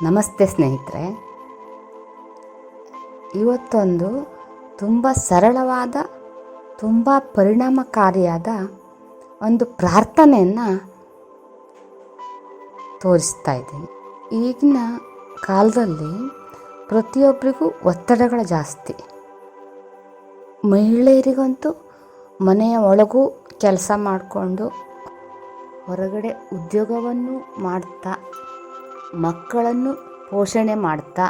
ನಮಸ್ತೆ ಸ್ನೇಹಿತರೆ. ಇವತ್ತೊಂದು ತುಂಬ ಸರಳವಾದ, ತುಂಬ ಪರಿಣಾಮಕಾರಿಯಾದ ಒಂದು ಪ್ರಾರ್ಥನೆಯನ್ನು ತೋರಿಸ್ತಾ ಇದ್ದೀನಿ. ಈಗಿನ ಕಾಲದಲ್ಲಿ ಪ್ರತಿಯೊಬ್ಬರಿಗೂ ಒತ್ತಡಗಳು ಜಾಸ್ತಿ. ಮಹಿಳೆಯರಿಗಂತೂ ಮನೆಯ ಒಳಗೂ ಕೆಲಸ ಮಾಡಿಕೊಂಡು ಹೊರಗಡೆ ಉದ್ಯೋಗವನ್ನು ಮಾಡ್ತಾ, ಮಕ್ಕಳನ್ನು ಪೋಷಣೆ ಮಾಡ್ತಾ,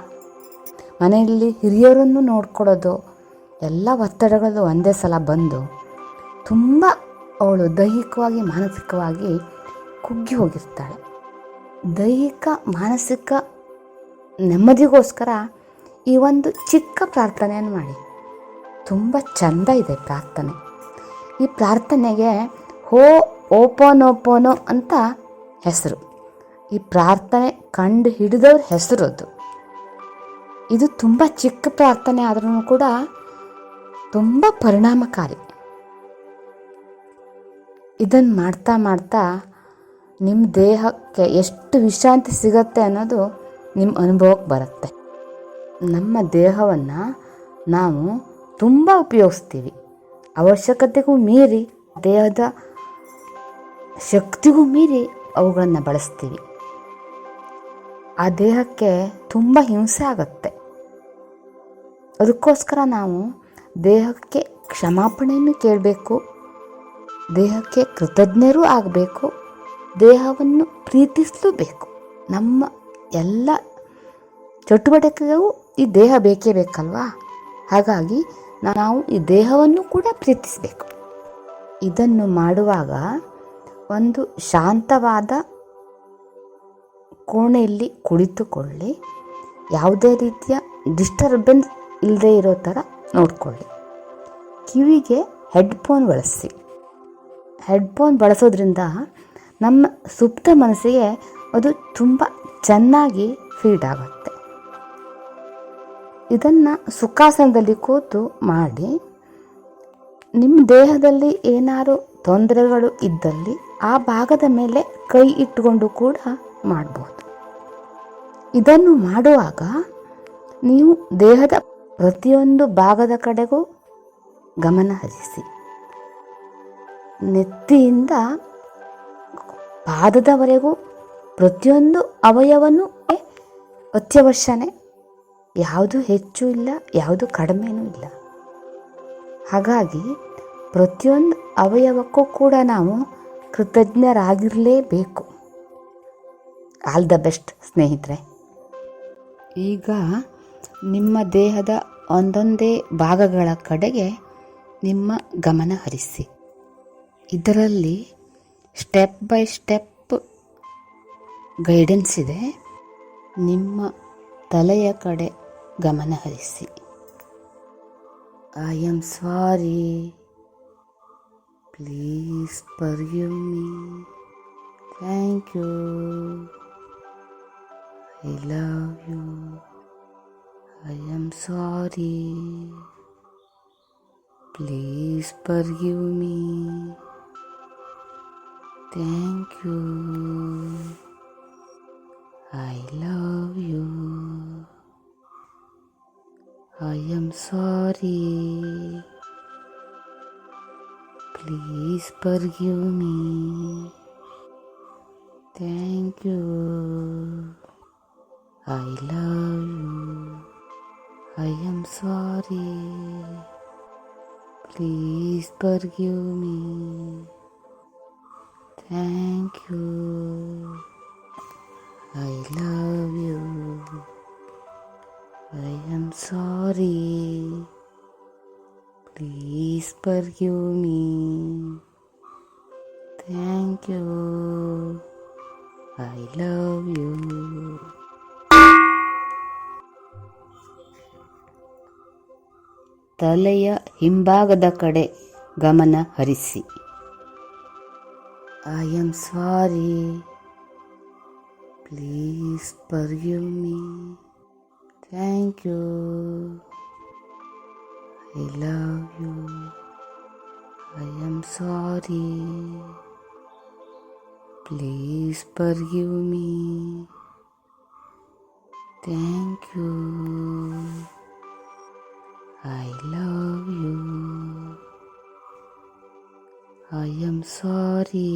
ಮನೆಯಲ್ಲಿ ಹಿರಿಯರನ್ನು ನೋಡ್ಕೊಳ್ಳೋದು, ಎಲ್ಲ ಒತ್ತಡಗಳು ಒಂದೇ ಸಲ ಬಂದು ತುಂಬ ಅವಳು ದೈಹಿಕವಾಗಿ ಮಾನಸಿಕವಾಗಿ ಕುಗ್ಗಿ ಹೋಗಿರ್ತಾಳೆ. ದೈಹಿಕ ಮಾನಸಿಕ ನೆಮ್ಮದಿಗೋಸ್ಕರ ಈ ಒಂದು ಚಿಕ್ಕ ಪ್ರಾರ್ಥನೆಯನ್ನು ಮಾಡಿ. ತುಂಬ ಚೆಂದ ಇದೆ ಪ್ರಾರ್ಥನೆ. ಈ ಪ್ರಾರ್ಥನೆಗೆ ಓಪೋನೋಪೋನೋ ಅಂತ ಹೆಸರು. ಈ ಪ್ರಾರ್ಥನೆ ಕಂಡು ಹಿಡಿದವ್ರ ಹೆಸರು ಅದು. ಇದು ತುಂಬ ಚಿಕ್ಕ ಪ್ರಾರ್ಥನೆ ಆದ್ರೂ ಕೂಡ ತುಂಬ ಪರಿಣಾಮಕಾರಿ. ಇದನ್ನು ಮಾಡ್ತಾ ಮಾಡ್ತಾ ನಿಮ್ಮ ದೇಹಕ್ಕೆ ಎಷ್ಟು ವಿಶ್ರಾಂತಿ ಸಿಗತ್ತೆ ಅನ್ನೋದು ನಿಮ್ಮ ಅನುಭವಕ್ಕೆ ಬರುತ್ತೆ. ನಮ್ಮ ದೇಹವನ್ನು ನಾವು ತುಂಬ ಉಪಯೋಗಿಸ್ತೀವಿ. ಅವಶ್ಯಕತೆಗೂ ಮೀರಿ, ದೇಹದ ಶಕ್ತಿಗೂ ಮೀರಿ ಅವುಗಳನ್ನು ಬಳಸ್ತೀವಿ. ಆ ದೇಹಕ್ಕೆ ತುಂಬ ಹಿಂಸೆ ಆಗುತ್ತೆ. ಅದಕ್ಕೋಸ್ಕರ ನಾವು ದೇಹಕ್ಕೆ ಕ್ಷಮಾಪಣೆಯನ್ನು ಕೇಳಬೇಕು, ದೇಹಕ್ಕೆ ಕೃತಜ್ಞರೂ ಆಗಬೇಕು, ದೇಹವನ್ನು ಪ್ರೀತಿಸಲೂಬೇಕು. ನಮ್ಮ ಎಲ್ಲ ಚಟುವಟಿಕೆಗೂ ಈ ದೇಹ ಬೇಕೇ ಬೇಕಲ್ವಾ? ಹಾಗಾಗಿ ನಾವು ಈ ದೇಹವನ್ನು ಕೂಡ ಪ್ರೀತಿಸಬೇಕು. ಇದನ್ನು ಮಾಡುವಾಗ ಒಂದು ಶಾಂತವಾದ ಕೋಣೆಯಲ್ಲಿ ಕುಳಿತುಕೊಳ್ಳಿ. ಯಾವುದೇ ರೀತಿಯ ಡಿಸ್ಟರ್ಬೆನ್ಸ್ ಇಲ್ಲದೆ ಇರೋ ಥರ ನೋಡಿಕೊಳ್ಳಿ. ಕಿವಿಗೆ ಹೆಡ್ಫೋನ್ ಬಳಸಿ. ಹೆಡ್ಫೋನ್ ಬಳಸೋದ್ರಿಂದ ನಮ್ಮ ಸುಪ್ತ ಮನಸ್ಸಿಗೆ ಅದು ತುಂಬ ಚೆನ್ನಾಗಿ ಫೀಡ್ ಆಗುತ್ತೆ. ಇದನ್ನು ಸುಖಾಸನದಲ್ಲಿ ಕೂತು ಮಾಡಿ. ನಿಮ್ಮ ದೇಹದಲ್ಲಿ ಏನಾದರೂ ತೊಂದರೆಗಳು ಇದ್ದಲ್ಲಿ ಆ ಭಾಗದ ಮೇಲೆ ಕೈ ಇಟ್ಟುಕೊಂಡು ಕೂಡ ಮಾಡ್ಬೋದು. ಇದನ್ನು ಮಾಡುವಾಗ ನೀವು ದೇಹದ ಪ್ರತಿಯೊಂದು ಭಾಗದ ಕಡೆಗೂ ಗಮನ ಹರಿಸಿ. ನೆತ್ತಿಯಿಂದ ಪಾದದವರೆಗೂ ಪ್ರತಿಯೊಂದು ಅವಯವನೂ ಅತ್ಯವಶ್ಯನೇ. ಯಾವುದು ಹೆಚ್ಚು ಇಲ್ಲ, ಯಾವುದು ಕಡಿಮೆನೂ ಇಲ್ಲ. ಹಾಗಾಗಿ ಪ್ರತಿಯೊಂದು ಅವಯವಕ್ಕೂ ಕೂಡ ನಾವು ಕೃತಜ್ಞರಾಗಿರಲೇಬೇಕು. ಆಲ್ ದ ಬೆಸ್ಟ್ ಸ್ನೇಹಿತರೆ. ಈಗ ನಿಮ್ಮ ದೇಹದ ಒಂದೊಂದೇ ಭಾಗಗಳ ಕಡೆಗೆ ನಿಮ್ಮ ಗಮನ ಹರಿಸಿ. ಇದರಲ್ಲಿ ಸ್ಟೆಪ್ ಬೈ ಸ್ಟೆಪ್ ಗೈಡೆನ್ಸ್ ಇದೆ. ನಿಮ್ಮ ತಲೆಯ ಕಡೆ ಗಮನ ಹರಿಸಿ. I am sorry, please forgive me, thank you, I love you, I am sorry, please forgive me, thank you, I love you, I am sorry, please forgive me, thank you, I love you, I am sorry, please forgive me, thank you, I love you, I am sorry, please forgive me, thank you, I love you. ತಲೆಯ ಹಿಂಭಾಗದ ಕಡೆ ಗಮನ ಹರಿಸಿ. I am sorry, please forgive me, thank you, I love you, I am sorry, please forgive me, thank you. I love you. I am sorry.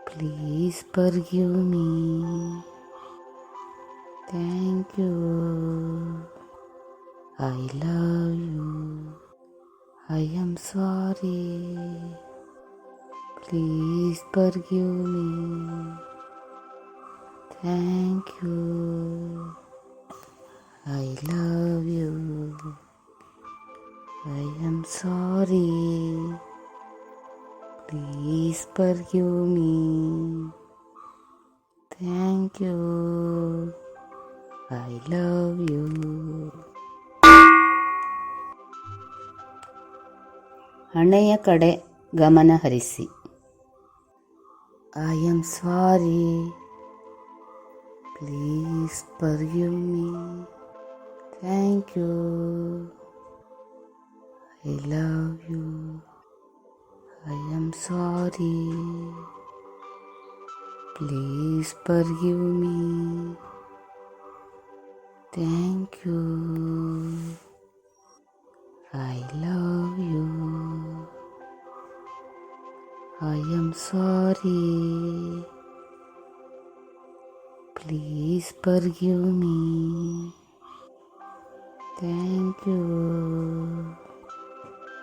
Please forgive me. Thank you. I love you. I am sorry. Please forgive me. Thank you. I love you. I am sorry. Please forgive me. Thank you. I love you. ಹಣೆಯ ಕಡೆ ಗಮನ ಹರಿಸಿ. I am sorry. Please forgive me. Thank you. I love you. I am sorry. Please forgive me. Thank you. I love you. I am sorry. Please forgive me. Thank you.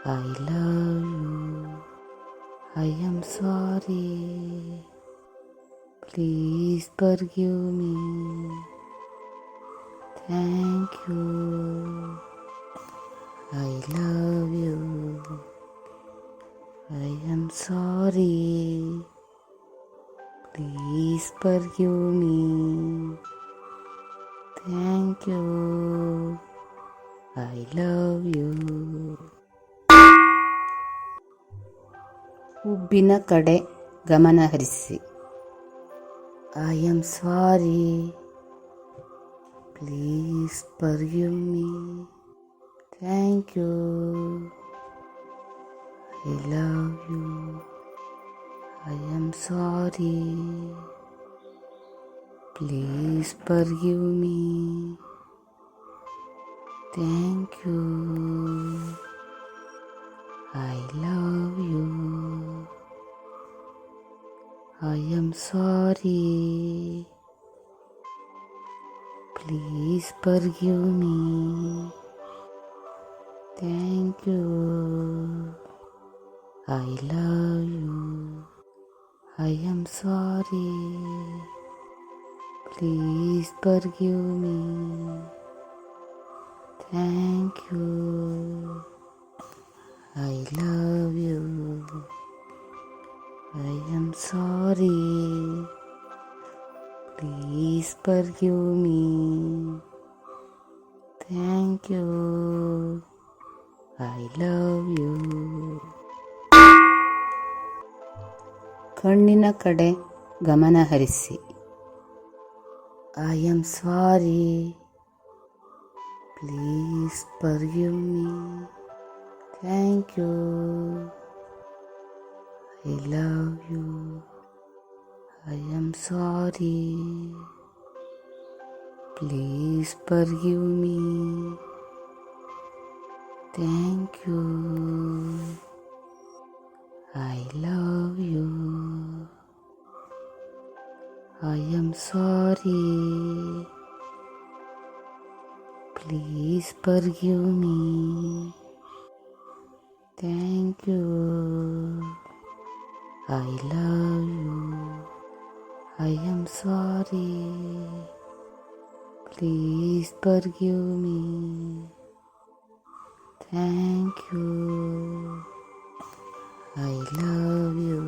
I love you. I am sorry. Please forgive me. Thank you. I love you. I am sorry. Please forgive me. Thank you. I love you. ಹುಬ್ಬಿನ ಕಡೆ ಗಮನ ಹರಿಸಿ. I am sorry. Please forgive me. Thank you. I love you. I am sorry. Please forgive me. Thank you. I love you. I am sorry. Please forgive me. Thank you. I love you. I am sorry. Please forgive me. Thank you. I love you. I am sorry. Please forgive me. Thank you. I love you. ಕಣ್ಣಿನ ಕಡೆ ಗಮನ ಹರಿಸಿ. I am sorry. Please forgive me. Thank you. I love you. I am sorry. Please forgive me. Thank you. I love you. I am sorry. Please forgive me. Thank you. I love you. I am sorry. Please forgive me. Thank you. I love you.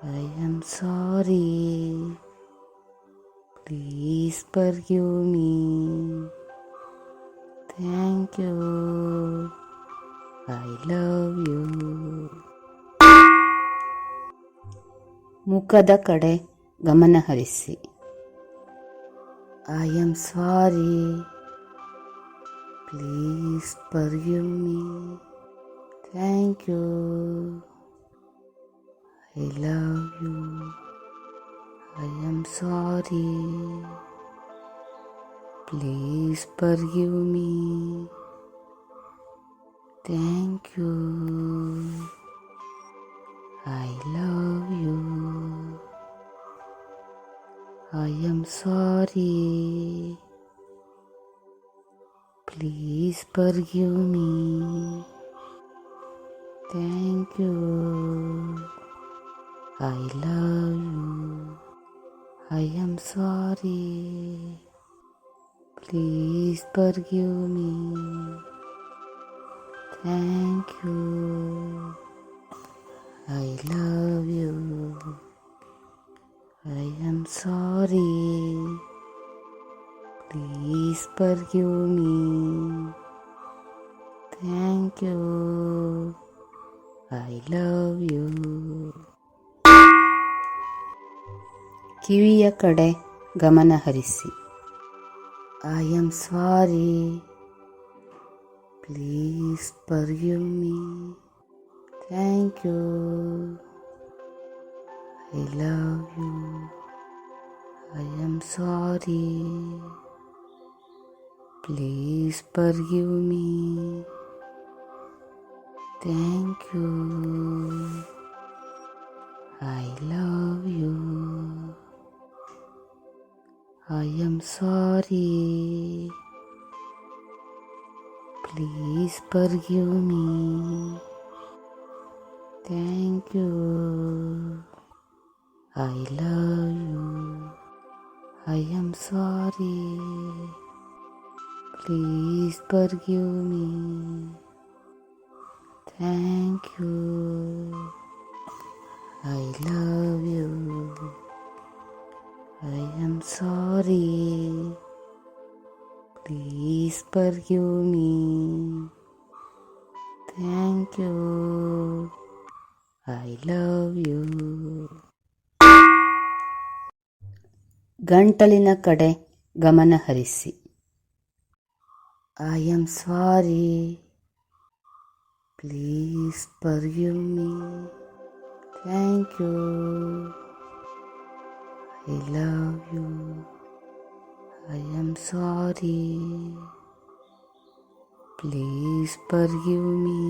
I am sorry. Please forgive me. Thank you. I love you. ಮುಖದ ಕಡೆ ಗಮನ ಹರಿಸಿ. I am sorry. Please forgive me. Thank you. I love you. I am sorry. Please forgive me. Thank you. I love you. I am sorry. Please forgive me. Thank you. I love you. I am sorry. Please forgive me. Thank you. I love you. I am sorry. Please forgive me. Thank you. I love you. ಕಿವಿಯ ಕಡೆ ಗಮನ ಹರಿಸಿ. I am sorry. Please forgive me. Thank you. I love you. I am sorry. Please forgive me. Thank you. I love you. I am sorry. Please forgive me. Thank you. I love you. I am sorry. Please forgive me. Thank you. I love you. I am sorry. Please forgive me. Thank you. I love you. ಗಂಟಲಿನ ಕಡೆ ಗಮನ ಹರಿಸಿ. I am sorry. Please forgive me. Thank you. I love you. I am sorry. Please forgive me.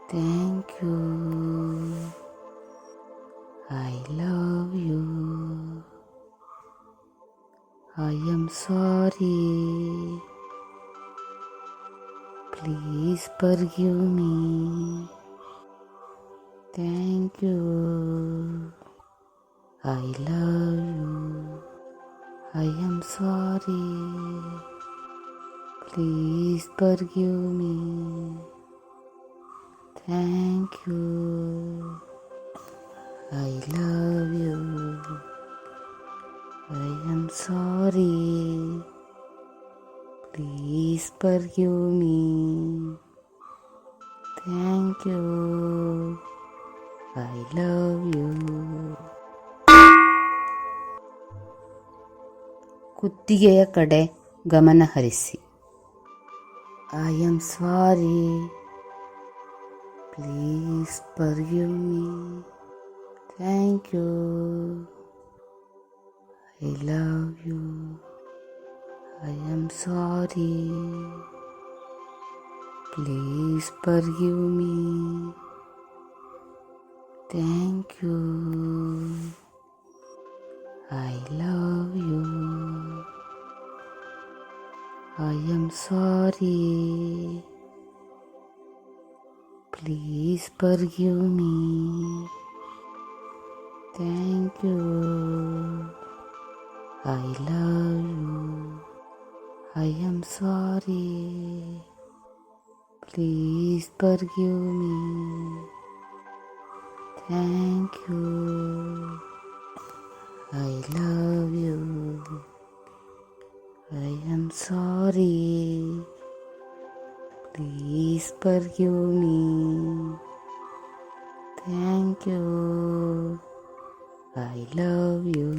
Thank you. I love you. I am sorry. Please forgive me. Thank you. I love you. I am sorry. Please forgive me. Thank you. I love you. I am sorry. Please forgive me. Thank you. I love you. ಕುತ್ತಿಗೆಯ ಕಡೆ ಗಮನ ಹರಿಸಿ. I am sorry. Please forgive me. Thank you. I love you. I am sorry. Please forgive me. Thank you. I love you. I am sorry. Please forgive me. Thank you. I love you. I am sorry. Please forgive me. Thank you. I love you. I am sorry. Please forgive me. Thank you. I love you.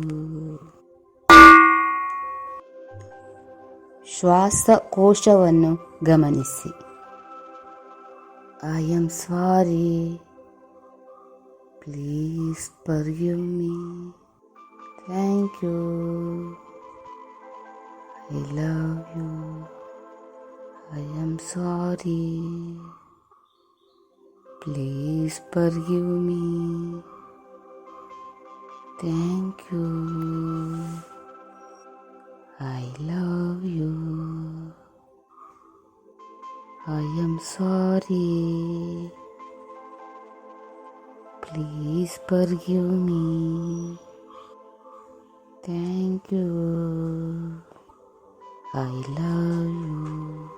ಶ್ವಾಸಕೋಶವನ್ನು ಗಮನಿಸಿ. I am sorry. Please forgive me. Thank you. I love you. I am sorry. Please forgive me. Thank you. I love you. I am sorry. Please forgive me. Thank you. I love you.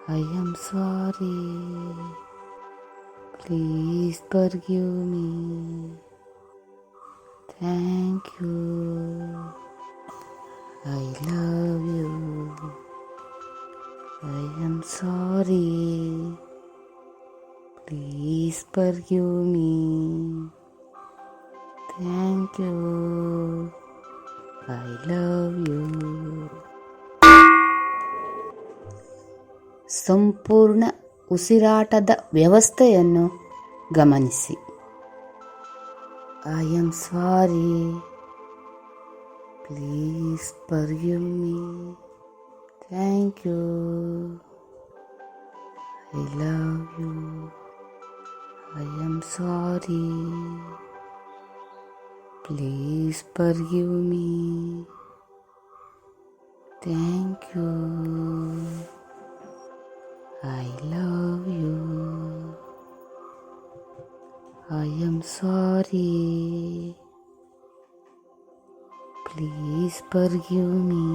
I am sorry. Please forgive me. Thank you. I love you. I am sorry. Please forgive me. Thank you. I love you. ಸಂಪೂರ್ಣ ಉಸಿರಾಟದ ವ್ಯವಸ್ಥೆಯನ್ನು ಗಮನಿಸಿ. I am sorry. Please forgive me. Thank you. I love you. I am sorry. Please forgive me. Thank you. I love you. I am sorry. Please forgive me.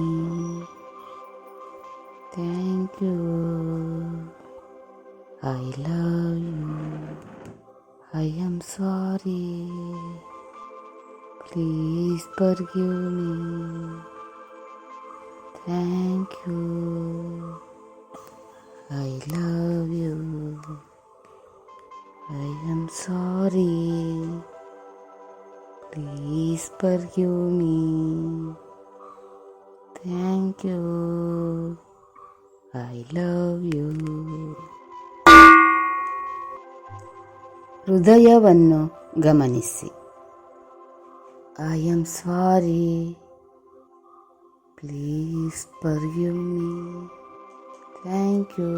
Thank you. I love you. I am sorry. Please forgive me. Thank you. I love you. I am sorry. Please forgive me. Thank you. I love you. ಹೃದಯವನ್ನು ಗಮನಿಸಿ. I am sorry. Please forgive me. Thank you.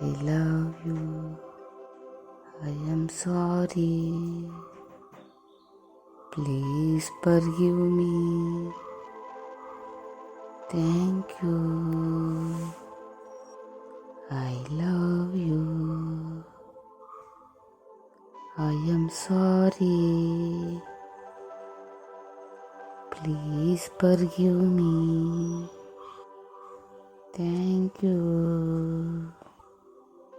I love you. I am sorry. Please forgive me. Thank you. I love you. I am sorry. Please forgive me. Thank you.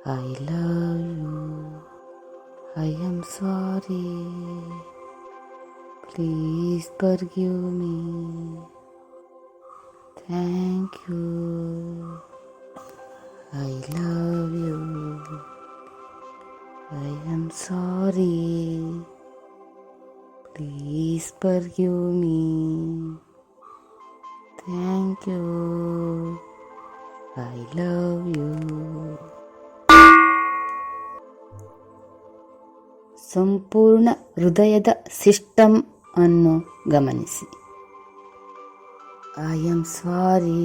I love you. I am sorry. Please forgive me. Thank you. I love you. I am sorry. Please forgive me. Thank you. I love you. ಸಂಪೂರ್ಣ ಹೃದಯದ system ಅನ್ನು ಗಮನಿಸಿ. I am sorry.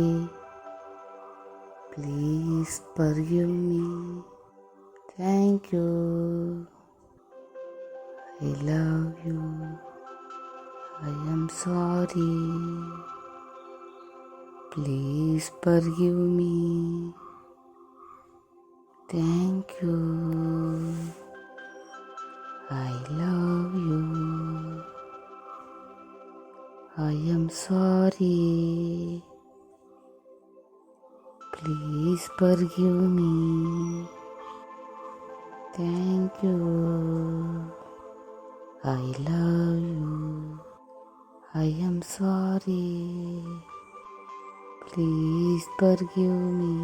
Please forgive me. Thank you. I love you. I am sorry. Please forgive me. Thank you. I love you. I am sorry. Please forgive me. Thank you. I love you. I am sorry. Please forgive me.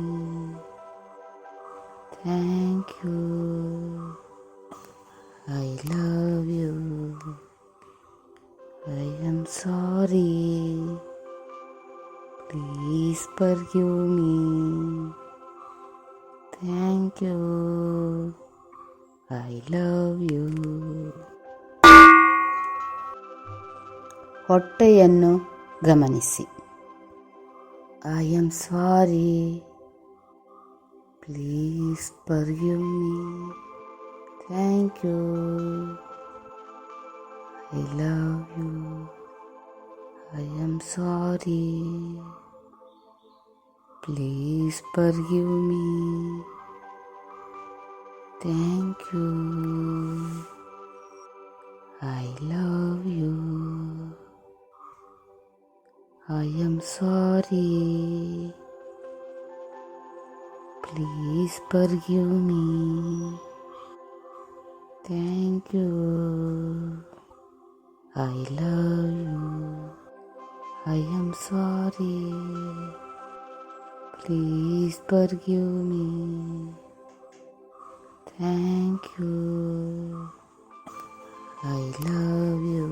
Thank you. I love you. I am sorry. Please forgive me. Thank you. I love you. ಹೊಟ್ಟೆಯನ್ನು ಗಮನಿಸಿ. I am sorry, please forgive me, thank you, I love you, I am sorry, please forgive me, thank you, I love you, I am sorry, please forgive me, thank you, I love you, I am sorry, please forgive me, thank you, I love you,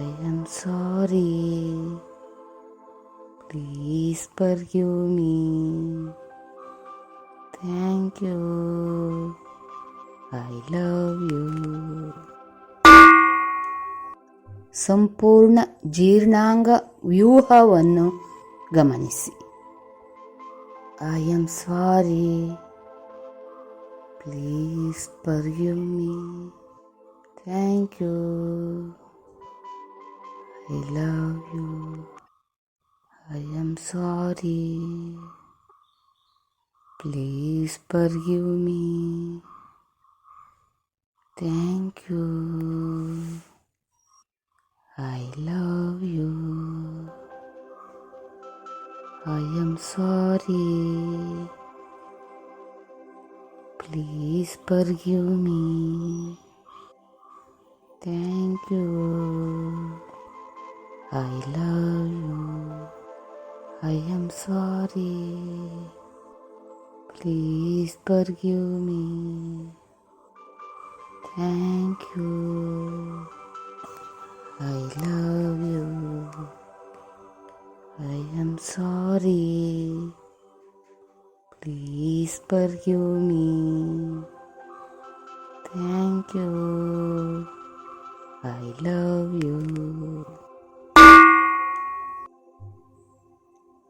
I am sorry, please forgive me, thank you, I love you. ಸಂಪೂರ್ಣ ಜೀರ್ಣಾಂಗ ವ್ಯೂಹವನ್ನು ಗಮನಿಸಿ. I am sorry, please forgive me, thank you, I love you, I am sorry, please forgive me, thank you, I love you, I am sorry, please forgive me, thank you, I love you, I am sorry, please forgive me, thank you, I love you, I am sorry, please forgive me, thank you, I love you.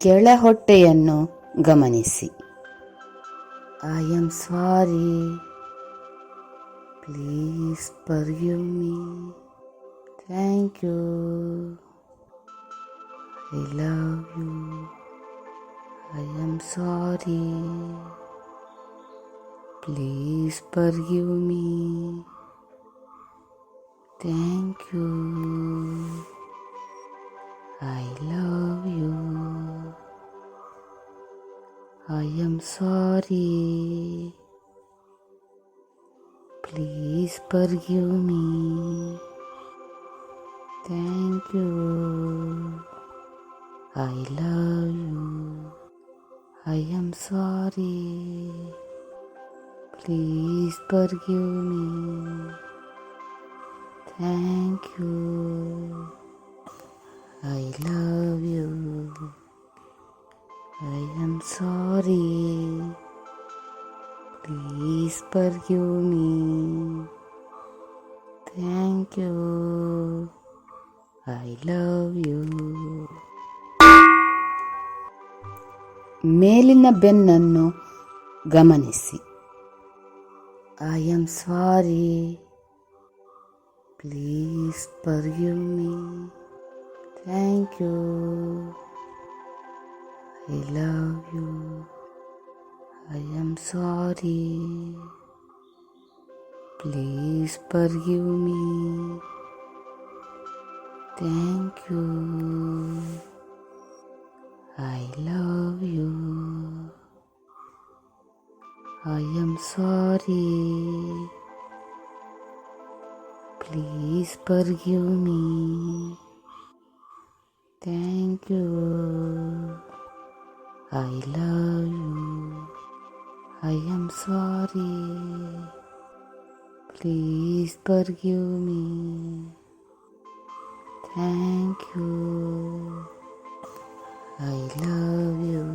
ಕೆಳ ಹೊಟ್ಟೆಯನ್ನು ಗಮನಿಸಿ. I am sorry, please forgive me, thank you, I love you, I am sorry, please forgive me, thank you, I love you, I am sorry, please forgive me, thank you, I love you, I am sorry, please forgive me, thank you, I love you, I am sorry, please forgive me, thank you, I love you. ಮೇಲಿನ ಬೆನ್ನನ್ನು ಗಮನಿಸಿ. I am sorry, please forgive me, thank you, I love you, I am sorry, please forgive me, thank you, I love you, I am sorry, please forgive me, thank you, I love you, I am sorry, please forgive me, thank you, I love you,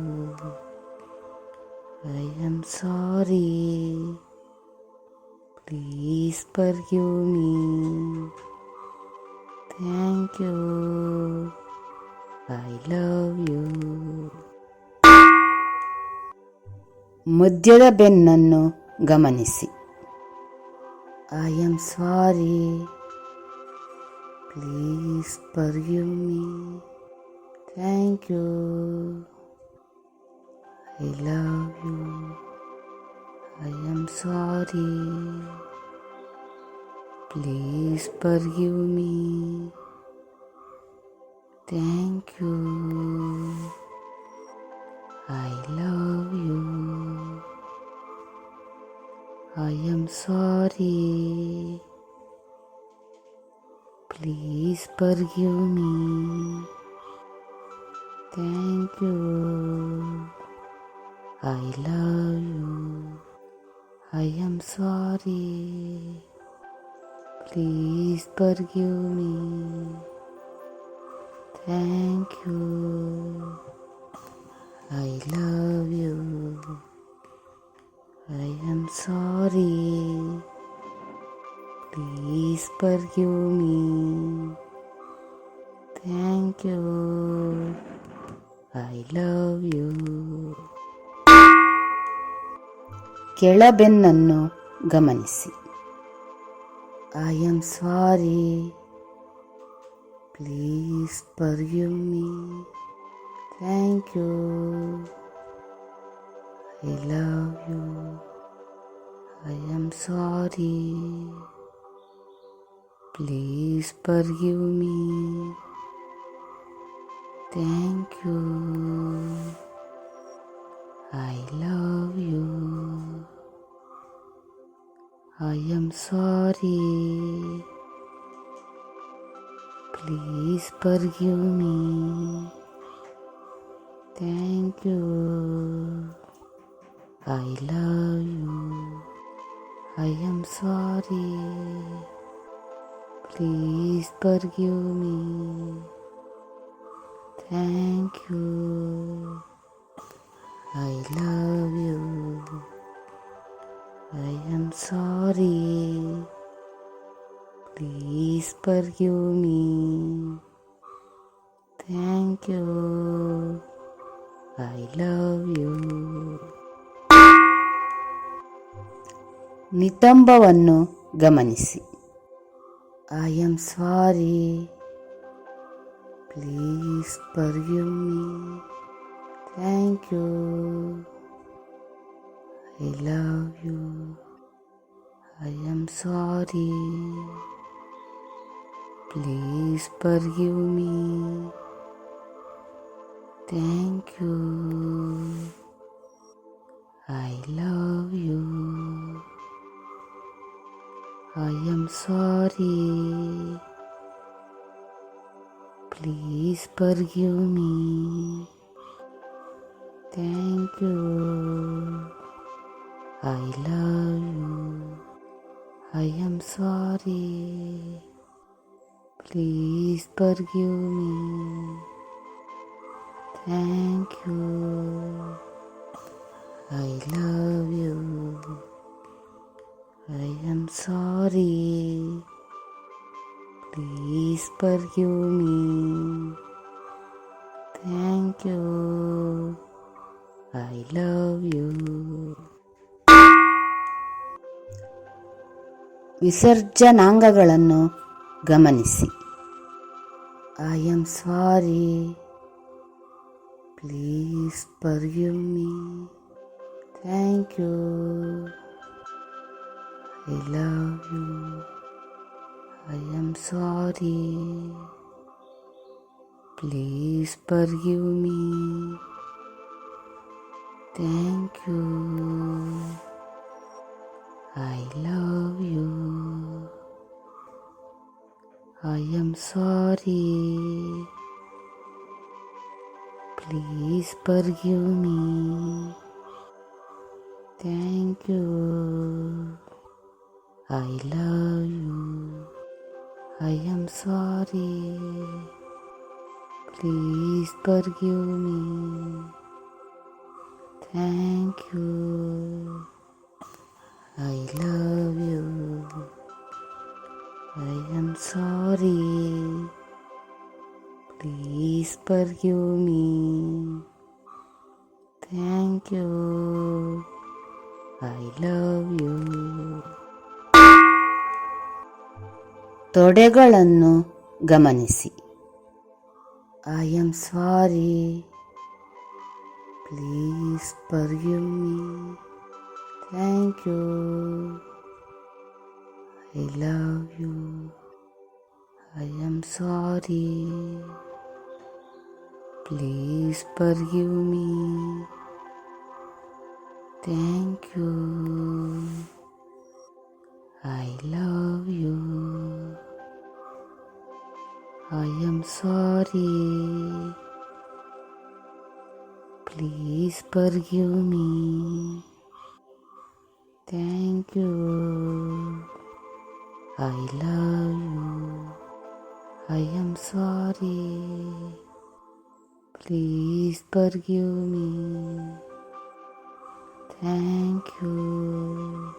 I am sorry, Please forgive me. Thank you. I love you. ಮಧ್ಯದ ಬೆನ್ನನ್ನು ಗಮನಿಸಿ. I am sorry. Please forgive me. Thank you. I love you. I am sorry. Please forgive me. Thank you. I love you. I am sorry. Please forgive me. Thank you. I love you. I am sorry. Please forgive me. Thank you. I love you. I am sorry. Please forgive me. Thank you. I love you. ಕೆಳಬೆನ್ನನ್ನು ಗಮನಿಸಿ. I am sorry. Please forgive me. Thank you. I love you. I am sorry. Please forgive me. Thank you. I love you. I am sorry. Please forgive me. Thank you. I love you. I am sorry. Please forgive me. Thank you. I love you. I am sorry. Please forgive me. Thank you. I love you. ನಿತಂಬವನ್ನು ಗಮನಿಸಿ. I am sorry. Please forgive me. Thank you. I love you. I am sorry. Please forgive me. Thank you. I love you. I am sorry. Please forgive me. Thank you. I love you. I am sorry. Please forgive me. Thank you. I love you. I am sorry. Please forgive me. Thank you. I love you. ವಿಸರ್ಜನಾಂಗಗಳನ್ನು ಗಮನಿಸಿ. I am sorry. Please forgive me. Thank you. I love you. I am sorry. Please forgive me. Thank you. I love you. I am sorry. Please forgive me. Thank you. I love you. I am sorry. Please forgive me. Thank you. I love you. I am sorry. Please forgive me. Thank you. I love you. ತೊಡೆಗಳನ್ನು ಗಮನಿಸಿ. I am sorry. Please forgive me. Thank you. I love you. I am sorry. Please forgive me. Thank you. I love you. I am sorry. Please forgive me. Thank you. I love you. I am sorry. Please forgive me. Thank you.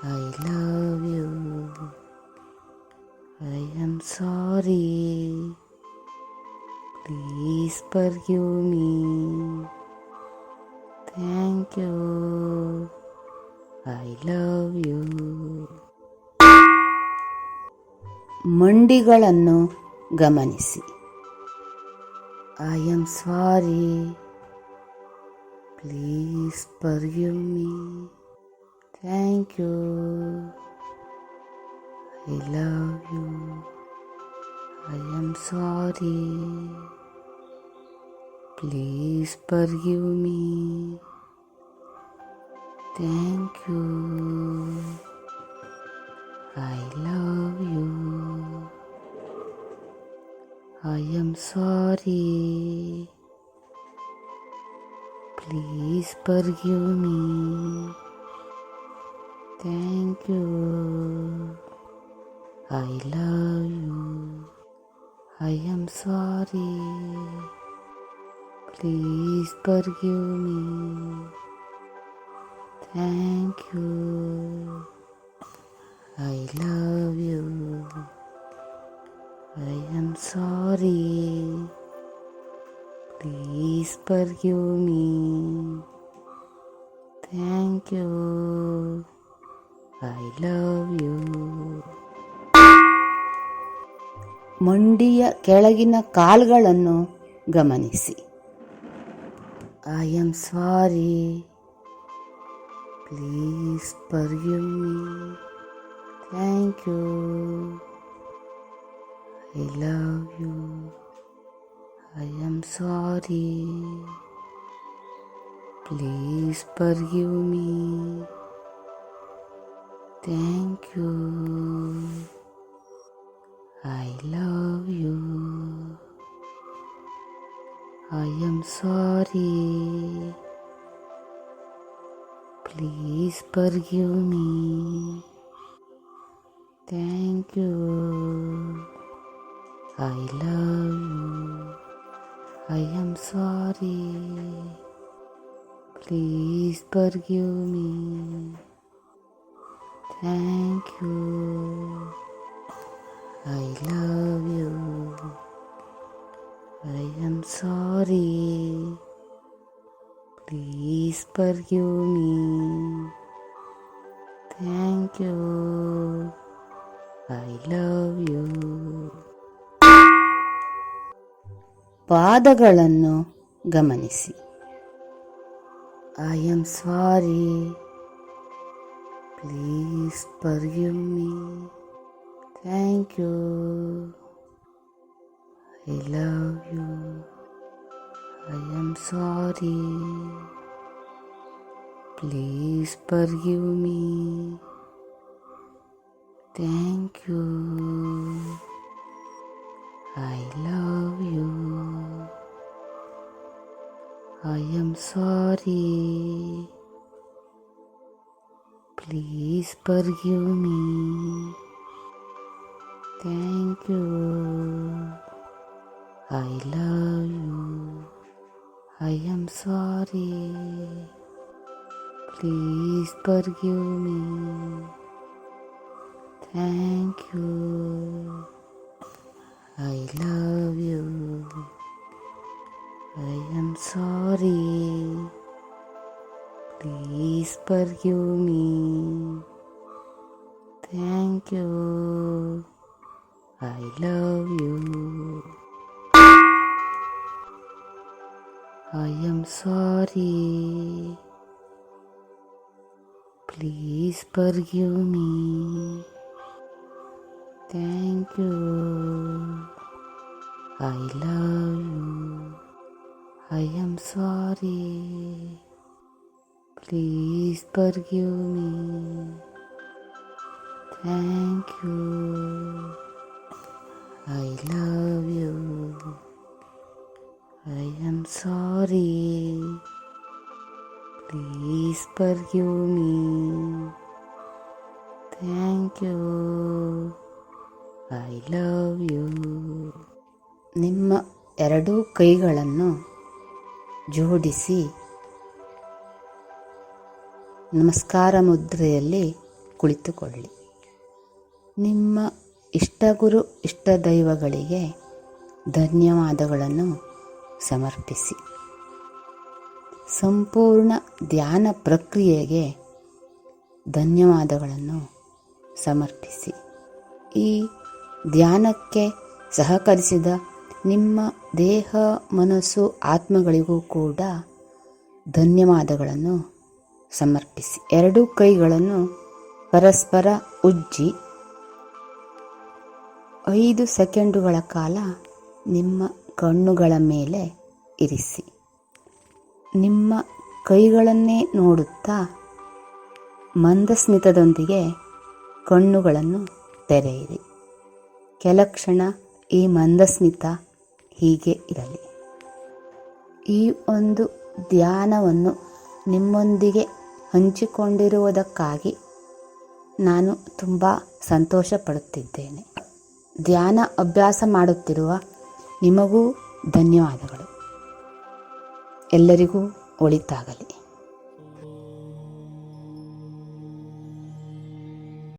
I love you. I am sorry. Please forgive me. Thank you. I love you. ಮಂಡಿಗಳನ್ನು ಗಮನಿಸಿ. I am sorry. Please forgive me. Thank you. I love you. I am sorry. Please forgive me. Thank you. I love you. I am sorry. Please forgive me. Thank you. I love you. I am sorry. Please forgive me. Thank you. I love you. I am sorry. Please forgive me. Thank you. I love you. ಮಂಡಿಯ ಕೆಳಗಿನ ಕಾಲುಗಳನ್ನು ಗಮನಿಸಿ. I am sorry. Please forgive me. Thank you. I love you. I am sorry. Please forgive me. Thank you. I love you. I am sorry. Please forgive me. Thank you. I love you. I am sorry. Please forgive me. Thank you. I love you. I am sorry. Please forgive me. Thank you. I love you. ಪಾದಗಳನ್ನು ಗಮನಿಸಿ. I am sorry. Please forgive me. Thank you. I love you. I am sorry. Please forgive me. Thank you. I love you. I am sorry. Please forgive me. Thank you. I love you. I am sorry. Please forgive me. Thank you. I love you. I am sorry. Please forgive me. Thank you. I love you. I am sorry. Please forgive me. Thank you. I love you. I am sorry. Please forgive me. Thank you. I love you. I am sorry. Please forgive me. Thank you. I love you. ನಿಮ್ಮ ಎರಡೂ ಕೈಗಳನ್ನು ಜೋಡಿಸಿ ನಮಸ್ಕಾರ ಮುದ್ರೆಯಲ್ಲಿ ಕುಳಿತುಕೊಳ್ಳಿ. ನಿಮ್ಮ ಇಷ್ಟಗುರು ಇಷ್ಟ ದೈವಗಳಿಗೆ ಧನ್ಯವಾದಗಳನ್ನು ಸಮರ್ಪಿಸಿ. ಸಂಪೂರ್ಣ ಧ್ಯಾನ ಪ್ರಕ್ರಿಯೆಗೆ ಧನ್ಯವಾದಗಳನ್ನು ಸಮರ್ಪಿಸಿ. ಈ ಧ್ಯಾನಕ್ಕೆ ಸಹಕರಿಸಿದ ನಿಮ್ಮ ದೇಹ, ಮನಸ್ಸು, ಆತ್ಮಗಳಿಗೂ ಕೂಡ ಧನ್ಯವಾದಗಳನ್ನು ಸಮರ್ಪಿಸಿ. ಎರಡೂ ಕೈಗಳನ್ನು ಪರಸ್ಪರ ಉಜ್ಜಿ 5 ಸೆಕೆಂಡುಗಳ ಕಾಲ ನಿಮ್ಮ ಕಣ್ಣುಗಳ ಮೇಲೆ ಇರಿಸಿ. ನಿಮ್ಮ ಕೈಗಳನ್ನೇ ನೋಡುತ್ತಾ ಮಂದಸ್ಮಿತದೊಂದಿಗೆ ಕಣ್ಣುಗಳನ್ನು ತೆರೆಯಿರಿ. ಕೆಲ ಕ್ಷಣ ಈ ಮಂದಸ್ಮಿತ ಹೀಗೆ ಇರಲಿ. ಈ ಒಂದು ಧ್ಯಾನವನ್ನು ನಿಮ್ಮೊಂದಿಗೆ ಹಂಚಿಕೊಂಡಿರುವುದಕ್ಕಾಗಿ ನಾನು ತುಂಬ ಸಂತೋಷ ಪಡುತ್ತಿದ್ದೇನೆ. ಧ್ಯಾನ ಅಭ್ಯಾಸ ಮಾಡುತ್ತಿರುವ ನಿಮಗೂ ಧನ್ಯವಾದಗಳು. ಎಲ್ಲರಿಗೂ ಒಳಿತಾಗಲಿ.